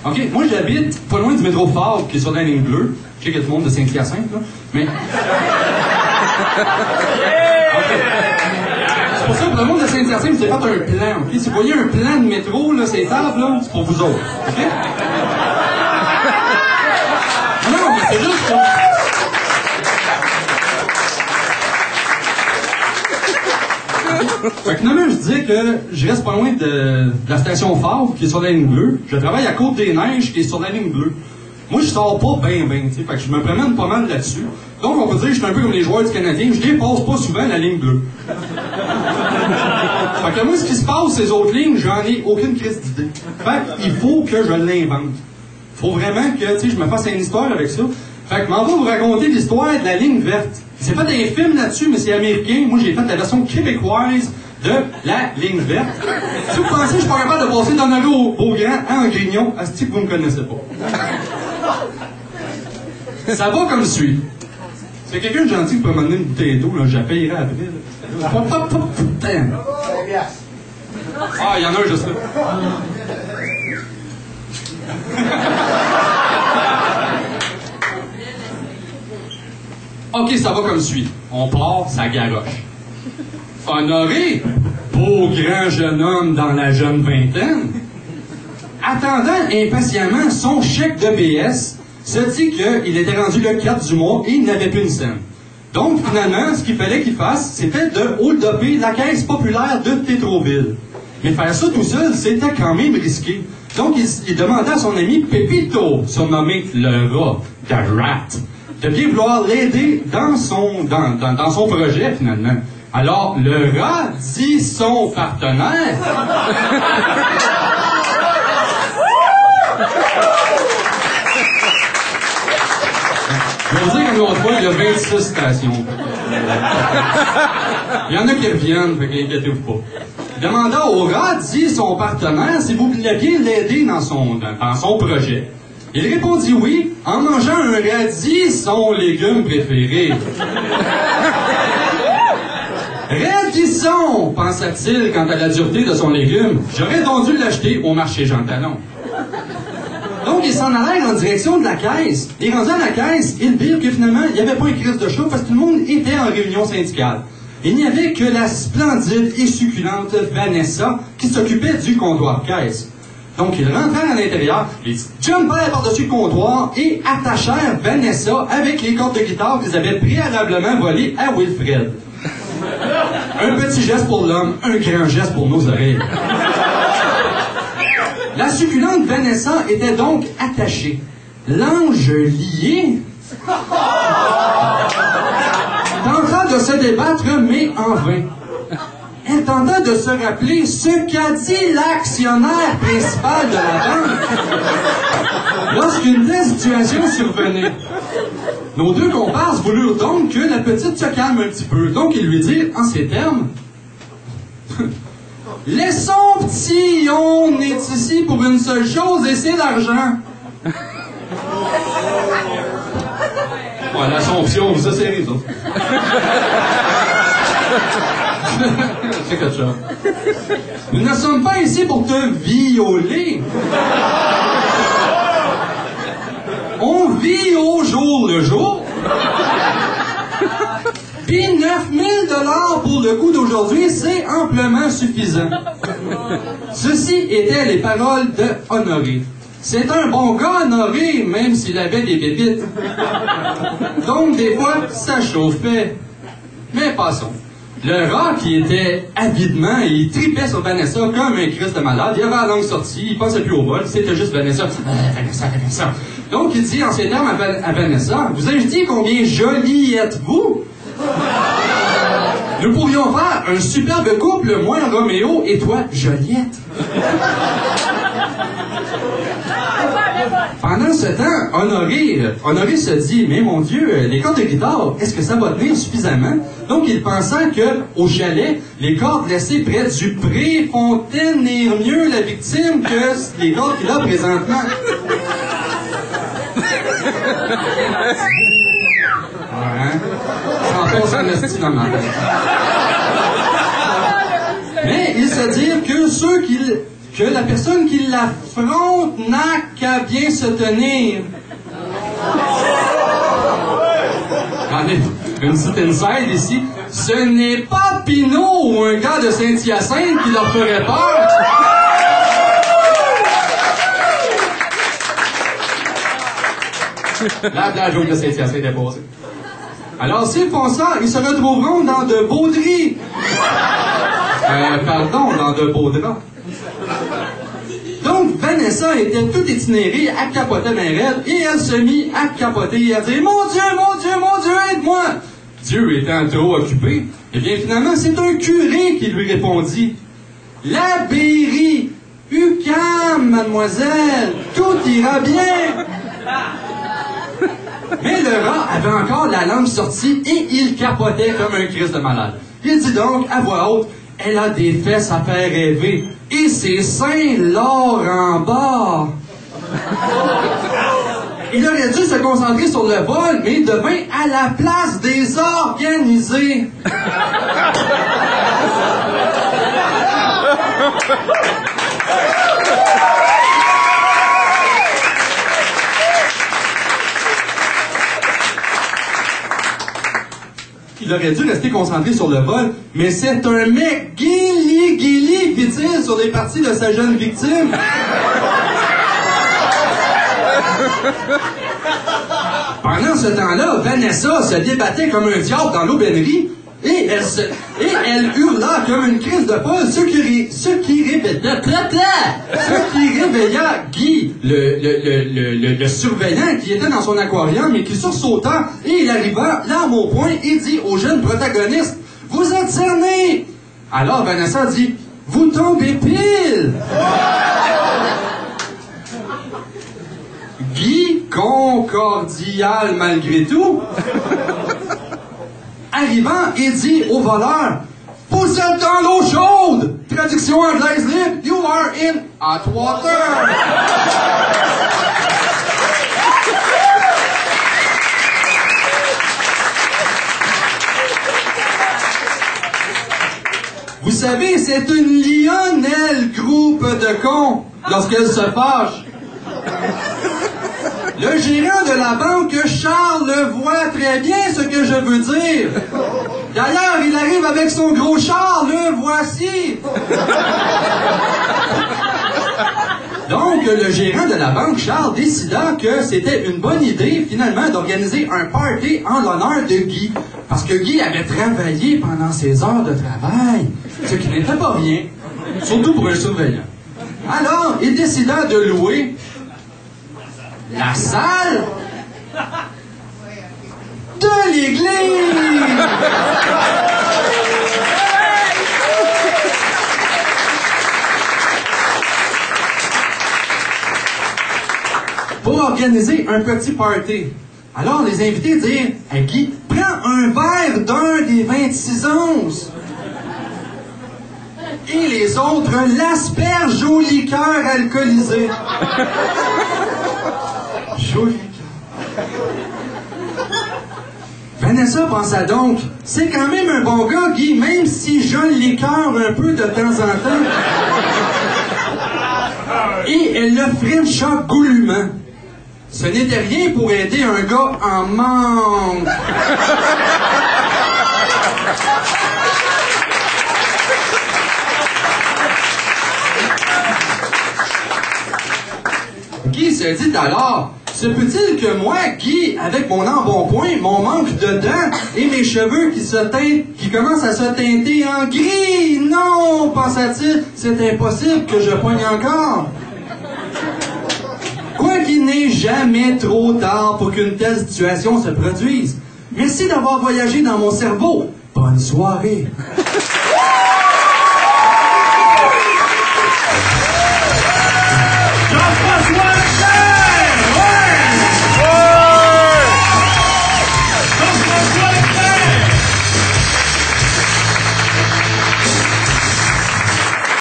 OK, moi j'habite pas loin du métro Fort, qui est sur la ligne bleue. Je sais qu'il y a tout le monde de Saint-Hyacinthe, là, mais... Okay. C'est pour ça que pour le monde de Saint-Hyacinthe, vous avez fait un plan, OK? Si vous voyez un plan de métro, là, ces tables, là, c'est pour vous autres, OK? Non, mais c'est juste pour... Fait que finalement, je disais que je reste pas loin de la station Fort, qui est sur la ligne bleue. Je travaille à Côte-des-Neiges, qui est sur la ligne bleue. Moi, je sors pas bien, tu sais. Fait que je me promène pas mal là-dessus. Donc, on peut dire que je suis un peu comme les joueurs du Canadien. Je dépasse pas souvent la ligne bleue. Fait que moi, ce qui se passe, ces autres lignes, j'en ai aucune crise d'idée. Fait qu'il faut que je l'invente. Faut vraiment que, tu sais, je me fasse une histoire avec ça. Fait que m'en va vous raconter l'histoire de la ligne verte. C'est pas des films là-dessus, mais c'est américain. Moi, j'ai fait la version québécoise de la ligne verte. Si vous pensez que je suis pas capable de passer d'Honoré au Beaugrand en Grignon, asti que vous me connaissez pas. Ça va comme suit. C'est quelqu'un de gentil qui peut m'amener une bouteille d'eau, là, je la payerai après. Putain. Ah, il y en a un juste là. OK, ça va comme suit. On part, ça garoche. Honoré, beau grand jeune homme dans la jeune vingtaine, attendant impatiemment son chèque de BS, se dit qu'il était rendu le 4 du mois et il n'avait plus une scène. Donc, finalement, ce qu'il fallait qu'il fasse, c'était de hold-upper la caisse populaire de Tétroville. Mais faire ça tout seul, c'était quand même risqué. Donc, il demandait à son ami Pépito, surnommé le rat, The Rat, de bien vouloir l'aider dans son projet, finalement. Alors, le rat dit son partenaire... Je vais vous dire qu'une autre fois, il y a 26 stations. Il y en a qui reviennent, fait qu'inquiétez-vous pas. Demanda au rat, dit son partenaire, si vous vouliez bien l'aider dans son projet. Il répondit oui, en mangeant un radis, son légume préféré. Radisson, pensa-t-il quant à la dureté de son légume. J'aurais donc dû l'acheter au marché Jean Talon. Donc, il s'en allait en direction de la caisse. Et rendu à la caisse, il dit que finalement, il n'y avait pas une crise de choc parce que tout le monde était en réunion syndicale. Il n'y avait que la splendide et succulente Vanessa qui s'occupait du comptoir caisse. Donc, ils rentrèrent à l'intérieur, ils jumpèrent par-dessus le comptoir et attachèrent Vanessa avec les cordes de guitare qu'ils avaient préalablement volées à Wilfred. Un petit geste pour l'homme, un grand geste pour nos oreilles. La succulente Vanessa était donc attachée. L'ange lié tenta de se débattre, mais en vain. Elle tenta de se rappeler ce qu'a dit l'actionnaire principal de la banque lorsqu'une telle situation survenait. Nos deux comparses voulurent donc que la petite se calme un petit peu. Donc ils lui dirent en ces termes... Laissons petit, on est ici pour une seule chose et c'est l'argent. Ouais, l'Assomption, ça c'est les autres. C'est quelque chose. Nous ne sommes pas ici pour te violer. On vit au jour le jour. Puis 9 000 $ pour le coût d'aujourd'hui, c'est amplement suffisant. Ceci étaient les paroles de Honoré. C'est un bon gars, Honoré, même s'il avait des bébites. Donc, des fois, ça chauffait. Mais passons. Le rat qui était avidement, et il tripait sur Vanessa comme un Christ de malade, il avait la langue sortie, il pensait plus au vol, c'était juste Vanessa. Vanessa. Donc, il dit en ces termes à Vanessa, vous ai-je dit combien jolie êtes-vous? Nous pourrions faire un superbe couple, moi Roméo et toi Joliette. Pendant ce temps, Honoré se dit, mais mon Dieu, les cordes de guitare, est-ce que ça va tenir suffisamment? Donc il pensa que au chalet, les cordes laissées près du pré font tenir mieux la victime que les cordes qu'il a présentement. Ouais. Mais il se dit que ceux que la personne qui l'affronte n'a qu'à bien se tenir. J'en ai une petite inside ici. Ce n'est pas Pinot ou un gars de Saint-Hyacinthe qui leur ferait peur. La joke de Saint-Hyacinthe est passée. Alors, s'ils font ça, ils se retrouveront dans de beaux draps. Pardon, dans de beaux draps. Donc, Vanessa était toute itinérée, elle capotait bien raide, et elle se mit à capoter et à dire « Mon Dieu, mon Dieu, mon Dieu, aide-moi! » Dieu étant trop occupé, eh bien, finalement, c'est un curé qui lui répondit « L'Abbaye, UQAM, mademoiselle, tout ira bien! » Mais le rat avait encore la langue sortie et il capotait comme un Christ de malade. Il dit donc, à voix haute, « Elle a des fesses à faire rêver, et ses seins l'or en bas. » Il aurait dû se concentrer sur le vol, mais il devint à la place des organisés. Il aurait dû rester concentré sur le vol, mais c'est un mec guili, dit-il, sur les parties de sa jeune victime. Pendant ce temps-là, Vanessa se débattait comme un diable dans l'aubainerie et elle hurla comme une crise de folle, ce qui réveilla Guy, le surveillant qui était dans son aquarium et qui sursauta et il arriva, l'arme au poing, et dit au jeune protagoniste « Vous êtes cerné! » Alors Vanessa dit « Vous tombez pile! » Guy, concordial malgré tout, arrivant et dit au voleur « Vous êtes dans l'eau chaude! » Traduction anglaise libre « You are in hot water! » Vous savez, c'est une lionelle groupe de cons lorsqu'elle se fâche. Le gérant de la banque, Charles, voit très bien ce que je veux dire. D'ailleurs, il arrive avec son gros char, le voici. Donc, le gérant de la banque, Charles, décida que c'était une bonne idée, finalement, d'organiser un party en l'honneur de Guy. Parce que Guy avait travaillé pendant ses heures de travail, ce qui n'était pas rien, surtout pour un surveillant. Alors, il décida de louer la salle de l'église. Pour organiser un petit party. Alors, les invités dirent à Guy, prends un verre d'un des 26 onces. Et les autres l'aspergent au liqueur alcoolisé. Joli. Vanessa pensa donc, c'est quand même un bon gars, Guy, même si je l'écœure un peu de temps en temps. Et elle le frencha goulûment. Ce n'était rien pour aider un gars en manque. Guy se dit alors, se peut-il que moi, Guy, avec mon embonpoint, mon manque de dents et mes cheveux qui commencent à se teinter en gris? Non, pensa-t-il, c'est impossible que je poigne encore. Quoiqu'il n'est jamais trop tard pour qu'une telle situation se produise. Merci d'avoir voyagé dans mon cerveau. Bonne soirée.